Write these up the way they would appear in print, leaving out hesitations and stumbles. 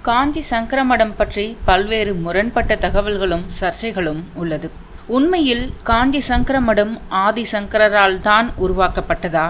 காஞ்சி சங்கரமடம் பற்றி பல்வேறு முரண்பட்ட தகவல்களும் சர்ச்சைகளும் உள்ளது. உண்மையில் காஞ்சி சங்கரமடம் ஆதிசங்கரால் தான் உருவாக்கப்பட்டதா?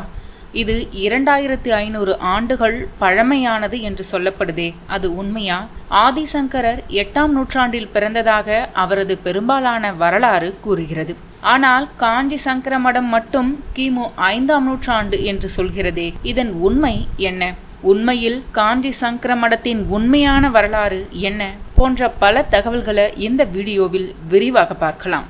இது 2500 ஆண்டுகள் பழமையானது என்று சொல்லப்படுதே, அது உண்மையா? ஆதிசங்கரர் 8ஆம் நூற்றாண்டில் பிறந்ததாக அவரது பெரும்பாலான வரலாறு கூறுகிறது. ஆனால் காஞ்சி சங்கரமடம் மட்டும் கிமு 5ஆம் நூற்றாண்டு என்று சொல்கிறதே, இதன் உண்மை என்ன? உண்மையில் காஞ்சி சங்கரமடத்தின் உண்மையான வரலாறு என்ன போன்ற பல தகவல்களை இந்த வீடியோவில் விரிவாக பார்க்கலாம்.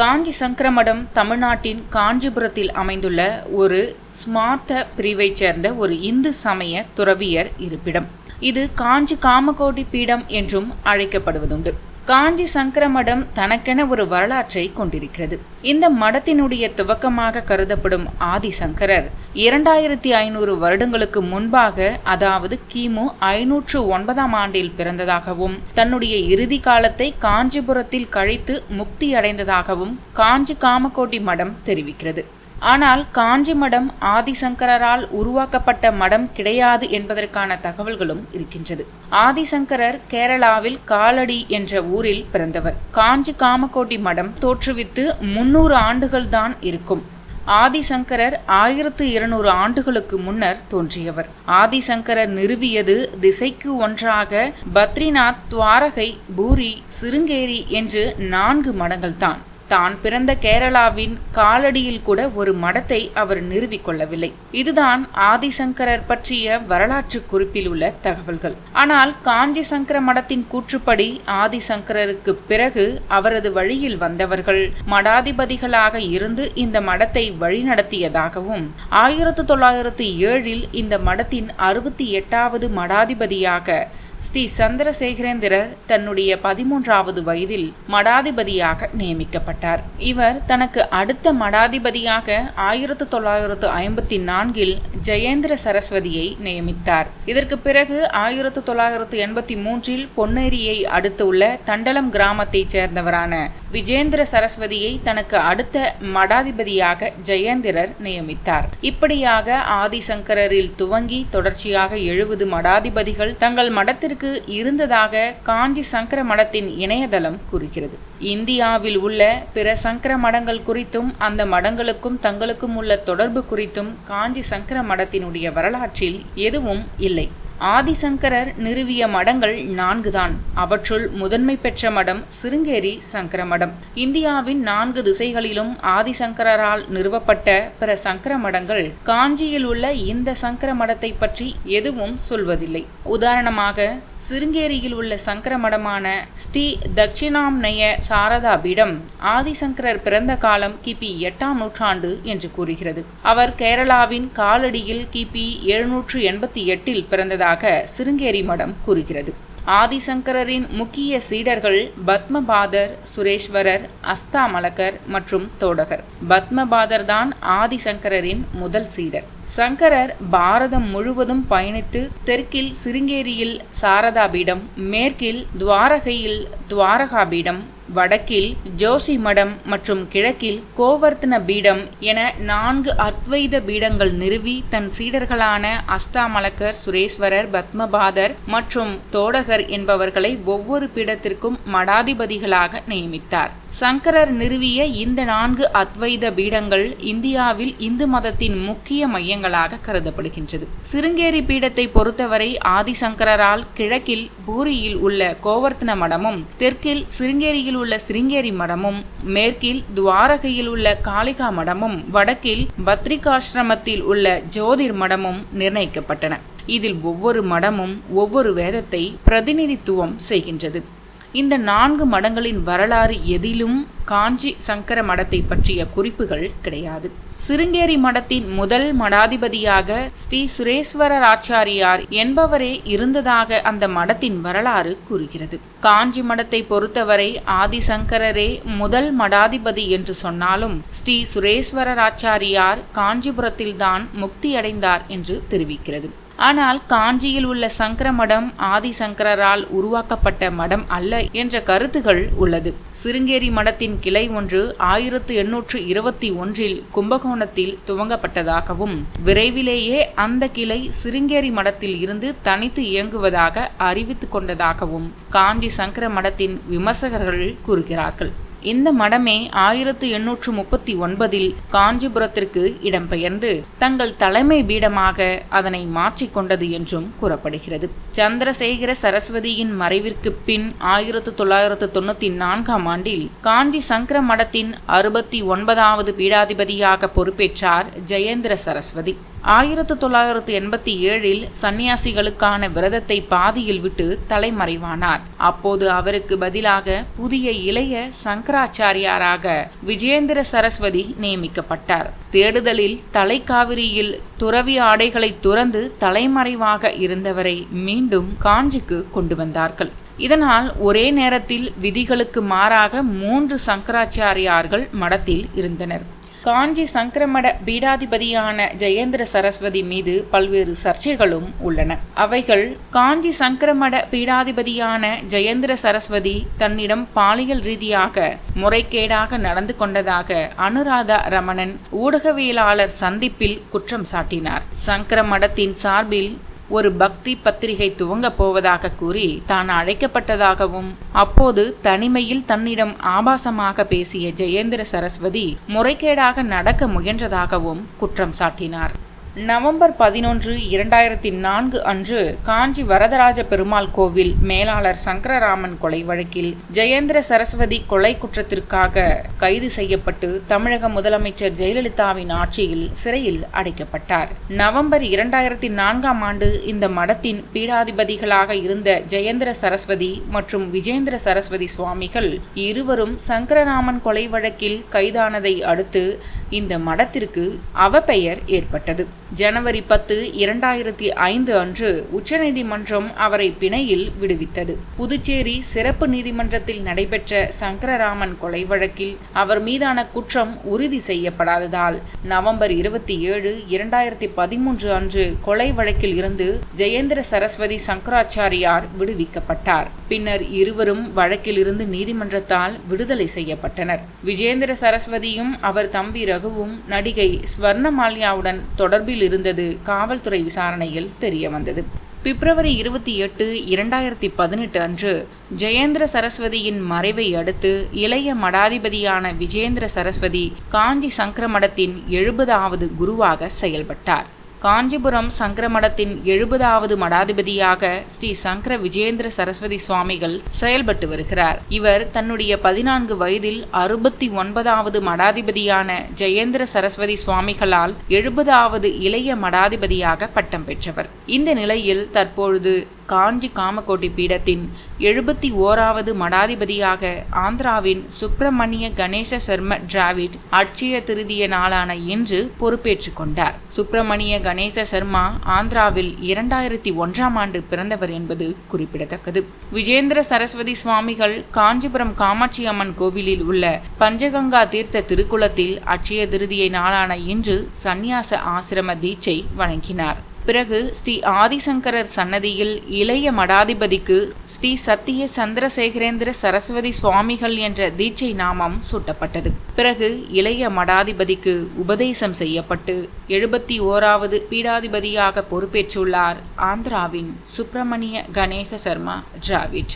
காஞ்சி சங்கரமடம் தமிழ்நாட்டின் காஞ்சிபுரத்தில் அமைந்துள்ள ஒரு ஸ்மார்த்த பிரிவைச் சேர்ந்த ஒரு இந்து சமய துறவியர் இருப்பிடம். இது காஞ்சி காமகோடி பீடம் என்றும் அழைக்கப்படுவதுண்டு. காஞ்சி சங்கரமடம் தனக்கென ஒரு வரலாற்றை கொண்டிருக்கிறது. இந்த மடத்தினுடைய துவக்கமாக கருதப்படும் ஆதிசங்கரர் 2500 வருடங்களுக்கு முன்பாக, அதாவது கிமு 509ஆம் ஆண்டில் பிறந்ததாகவும் தன்னுடைய இறுதி காலத்தை காஞ்சிபுரத்தில் கழித்து முக்தி அடைந்ததாகவும் காஞ்சி காமகோடி மடம் தெரிவிக்கிறது. ஆனால் காஞ்சி மடம் ஆதிசங்கரால் உருவாக்கப்பட்ட மடம் கிடையாது என்பதற்கான தகவல்களும் இருக்கின்றது. ஆதிசங்கரர் கேரளாவில் காலடி என்ற ஊரில் பிறந்தவர். காஞ்சி காமகோடி மடம் தோற்றுவித்து 300 ஆண்டுகள் தான் இருக்கும். ஆதிசங்கரர் 1200 ஆண்டுகளுக்கு முன்னர் தோன்றியவர். ஆதிசங்கரர் நிறுவியது திசைக்கு ஒன்றாக பத்ரிநாத், துவாரகை, பூரி, சிருங்கேரி என்று 4 மடங்கள் தான். தான் பிறந்த கேரளாவின் காலடியில் கூட ஒரு மடத்தை அவர் நிறுவிக்கொள்ளவில்லை. இதுதான் ஆதிசங்கரர் பற்றிய வரலாற்று குறிப்பில் உள்ள தகவல்கள். ஆனால் காஞ்சி சங்கர மடத்தின் கூற்றுப்படி ஆதிசங்கரருக்கு பிறகு அவரது வழியில் வந்தவர்கள் மடாதிபதிகளாக இருந்து இந்த மடத்தை வழிநடத்தியதாகவும் 1907இல் இந்த மடத்தின் 68வது மடாதிபதியாக ஸ்ரீ சந்திரசேகரேந்திரர் தன்னுடைய 13வது வயதில் மடாதிபதியாக நியமிக்கப்பட்டார். இவர் தனக்கு அடுத்த மடாதிபதியாக 1954இல் ஜெயேந்திர சரஸ்வதியை நியமித்தார். இதற்கு பிறகு 1983இல் பொன்னேரியை அடுத்து உள்ள தண்டலம் கிராமத்தைச் சேர்ந்தவரான விஜேந்திர சரஸ்வதியை தனக்கு அடுத்த மடாதிபதியாக ஜெயேந்திரர் நியமித்தார். இப்படியாக ஆதிசங்கரில் துவங்கி தொடர்ச்சியாக 70 மடாதிபதிகள் தங்கள் மடத்திற்கு இருந்ததாக காஞ்சி சங்கர மடத்தின் இணையதளம் கூறுகிறது. இந்தியாவில் உள்ள பிற சங்கர மடங்கள் குறித்தும் அந்த மடங்களுக்கும் தங்களுக்கும் உள்ள தொடர்பு குறித்தும் காஞ்சி சங்கர மடத்தினுடைய வரலாற்றில் எதுவும் இல்லை. ஆதிசங்கரர் நிறுவிய மடங்கள் 4 தான். அவற்றுள் முதன்மை பெற்ற மடம் சிருங்கேரி சங்கர மடம். இந்தியாவின் 4 திசைகளிலும் ஆதிசங்கரால் நிறுவப்பட்ட பிற சங்கர மடங்கள் காஞ்சியில் உள்ள இந்த சங்கர மடத்தை பற்றி எதுவும் சொல்வதில்லை. உதாரணமாக சிருங்கேரியில் உள்ள சங்கர மடமான ஸ்ரீ தட்சிணாம்னய சாரதா பீடம் ஆதிசங்கரர் பிறந்த காலம் கிபி 8ஆம் நூற்றாண்டு என்று கூறுகிறது. அவர் கேரளாவின் காலடியில் கிபி 788இல் பிறந்ததாக சிருங்கேரி மடம் கூறுகிறது. ஆதிசங்கரின் முக்கிய சீடர்கள் பத்மபாதர், சுரேஸ்வரர், அஸ்தாமலகர் மற்றும் தோடகர். பத்மபாதர் தான் ஆதிசங்கரின் முதல் சீடர். சங்கரர் பாரதம் முழுவதும் பயணித்து தெற்கில் சிருங்கேரியில் சாரதா பீடம், மேற்கில் துவாரகையில் துவாரகா பீடம், வடக்கில் ஜோசி மடம் மற்றும் கிழக்கில் கோவர்த்தன பீடம் என 4 அத்வைத பீடங்கள் நிறுவி தன் சீடர்களான அஸ்தாமலகர், சுரேஸ்வரர், பத்மபாதர் மற்றும் தோடகர் என்பவர்களை ஒவ்வொரு பீடத்திற்கும் மடாதிபதிகளாக நியமித்தார். சங்கரர் நிறுவிய இந்த 4 அத்வைத பீடங்கள் இந்தியாவில் இந்து மதத்தின் முக்கிய மையங்களாக கருதப்படுகின்றது. சிருங்கேரி பீடத்தை பொறுத்தவரை ஆதிசங்கரால் கிழக்கில் பூரியில் உள்ள கோவர்த்தன மடமும், தெற்கில் சிருங்கேரியில் உள்ள சிருங்கேரி மடமும், மேற்கில் துவாரகையில் உள்ள காளிகா மடமும், வடக்கில் பத்ரிகாசிரமத்தில் உள்ள ஜோதிர் மடமும் நிர்ணயிக்கப்பட்டன. இதில் ஒவ்வொரு மடமும் ஒவ்வொரு வேதத்தை பிரதிநிதித்துவம் செய்கின்றது. இந்த 4 மடங்களின் வரலாறு எதிலும் காஞ்சி சங்கர மடத்தை பற்றிய குறிப்புகள் கிடையாது. சிருங்கேரி மடத்தின் முதல் மடாதிபதியாக ஸ்ரீ சுரேஸ்வரராச்சாரியார் என்பவரே இருந்ததாக அந்த மடத்தின் வரலாறு கூறுகிறது. காஞ்சி மடத்தை பொறுத்தவரை ஆதிசங்கரரே முதல் மடாதிபதி என்று சொன்னாலும் ஸ்ரீ சுரேஸ்வரராச்சாரியார் காஞ்சிபுரத்தில்தான் முக்தி அடைந்தார் என்று தெரிவிக்கிறது. ஆனால் காஞ்சியில் உள்ள சங்கர மடம் ஆதிசங்கரால் உருவாக்கப்பட்ட மடம் அல்ல என்ற கருத்துகள் உள்ளது. சிருங்கேரி மடத்தின் கிளை ஒன்று 1821 கும்பகோணத்தில் துவங்கப்பட்டதாகவும் விரைவிலேயே அந்த கிளை சிருங்கேரி மடத்தில் இருந்து தனித்து இயங்குவதாக அறிவித்துக் கொண்டதாகவும் காஞ்சி சங்கர மடத்தின் விமர்சகர்கள் கூறுகிறார்கள். இந்த மடமே 1839 காஞ்சிபுரத்திற்கு இடம்பெயர்ந்து தங்கள் தலைமை பீடமாக அதனை மாற்றிக்கொண்டது என்றும் கூறப்படுகிறது. சந்திரசேகர சரஸ்வதியின் மறைவிற்கு பின் 1994 ஆண்டில் காஞ்சி சங்கர மடத்தின் 69வது பீடாதிபதியாக பொறுப்பேற்றார் ஜெயேந்திர சரஸ்வதி. 1987 சன்னியாசிகளுக்கான விரதத்தை பாதியில் விட்டு தலைமறைவானார். அப்போது அவருக்கு பதிலாக புதிய இளைய சங்கராச்சாரியாராக விஜயேந்திர சரஸ்வதி நியமிக்கப்பட்டார். தேடுதலில் தலைக்காவிரியில் துறவி ஆடைகளை துறந்து தலைமறைவாக இருந்தவரை மீண்டும் காஞ்சிக்கு கொண்டு வந்தார்கள். இதனால் ஒரே நேரத்தில் விதிகளுக்கு மாறாக 3 சங்கராச்சாரியார்கள் மடத்தில் இருந்தனர். காஞ்சி சங்கரமட பீடாதிபதியான ஜெயேந்திர சரஸ்வதி மீது பல்வேறு சர்ச்சைகளும் உள்ளன. அவைகள் காஞ்சி சங்கரமட பீடாதிபதியான ஜெயேந்திர சரஸ்வதி தன்னிடம் பாலியல் ரீதியாக முறைகேடாக நடந்து கொண்டதாக அனுராதா ரமணன் ஊடகவியலாளர் சந்திப்பில் குற்றம் சாட்டினார். சங்கர மடத்தின் சார்பில் ஒரு பக்தி பத்திரிகை துவங்கப் போவதாக கூறி தான் அழைக்கப்பட்டதாகவும் அப்போது தனிமையில் தன்னிடம் ஆபாசமாக பேசிய ஜெயேந்திர சரஸ்வதி முறைகேடாக நடக்க முயன்றதாகவும் குற்றம் சாட்டினார். நவம்பர் 11, 2004 அன்று காஞ்சி வரதராஜ பெருமாள் கோவில் மேலாளர் சங்கரராமன் கொலை வழக்கில் ஜெயேந்திர சரஸ்வதி கொலை குற்றத்திற்காக கைது செய்யப்பட்டு தமிழக முதலமைச்சர் ஜெயலலிதாவின் ஆட்சியில் சிறையில் அடைக்கப்பட்டார். நவம்பர் 2004 ஆண்டு இந்த மடத்தின் பீடாதிபதிகளாக இருந்த ஜெயேந்திர சரஸ்வதி மற்றும் விஜேந்திர சரஸ்வதி சுவாமிகள் இருவரும் சங்கரராமன் கொலை வழக்கில் கைதானதை அடுத்து இந்த மடத்திற்கு அவப்பெயர் ஏற்பட்டது. ஜனவரி 10, 2005 அன்று உச்சநீதிமன்றம் அவரை பிணையில் விடுவித்தது. புதுச்சேரி சிறப்பு நீதிமன்றத்தில் நடைபெற்ற சங்கரராமன் கொலை வழக்கில் அவர் மீதான குற்றம் உறுதி செய்யப்படாததால் நவம்பர் 27, 2013 அன்று கொலை வழக்கில் இருந்து ஜெயேந்திர சரஸ்வதி சங்கராச்சாரியார் விடுவிக்கப்பட்டார். பின்னர் இருவரும் வழக்கில் இருந்து நீதிமன்றத்தால் விடுதலை செய்யப்பட்டனர். விஜேந்திர சரஸ்வதியும் அவர் தம்பி ரகுவும் நடிகை ஸ்வர்ணமால்யாவுடன் தொடர்பில் இருந்தது காவல்துறை விசாரணையில் தெரிய வந்தது. பிப்ரவரி 28, 2018 அன்று ஜெயேந்திர சரஸ்வதியின் மறைவை அடுத்து இளைய மடாதிபதியான விஜேந்திர சரஸ்வதி காஞ்சி சங்கர மடத்தின் 70வது குருவாக செயல்பட்டார். காஞ்சிபுரம் சங்கர மடத்தின் 70வது மடாதிபதியாக ஸ்ரீ சங்கர விஜேந்திர சரஸ்வதி சுவாமிகள் செயல்பட்டு வருகிறார். இவர் தன்னுடைய 14 வயதில் 69வது மடாதிபதியான ஜெயேந்திர சரஸ்வதி சுவாமிகளால் 70வது இளைய மடாதிபதியாக பட்டம் பெற்றவர். இந்த நிலையில் தற்பொழுது காஞ்சி காமகோட்டி பீடத்தின் 71வது மடாதிபதியாக ஆந்திராவின் சுப்பிரமணிய கணேச சர்ம டிராவிட் அட்சய திருதிய நாளான இன்று பொறுப்பேற்றுக் கொண்டார். சுப்பிரமணிய கணேச சர்மா ஆந்திராவில் 2001 ஆண்டு பிறந்தவர் என்பது குறிப்பிடத்தக்கது. விஜேந்திர சரஸ்வதி சுவாமிகள் காஞ்சிபுரம் காமாட்சி அம்மன் கோவிலில் உள்ள பஞ்சகங்கா தீர்த்த திருக்குளத்தில் அட்சய திருதியை நாளான இன்று சந்நியாச ஆசிரம தீட்சை வழங்கினார். பிறகு ஸ்ரீ ஆதிசங்கரர் சன்னதியில் இளைய மடாதிபதிக்கு ஸ்ரீ சத்திய சந்திரசேகரேந்திர சரஸ்வதி சுவாமிகள் என்ற தீட்சை நாமம் சூட்டப்பட்டது. பிறகு இளைய மடாதிபதிக்கு உபதேசம் செய்யப்பட்டு 71வது பீடாதிபதியாக பொறுப்பேற்றுள்ளார் ஆந்திராவின் சுப்பிரமணிய கணேச சர்மா டிராவிட்.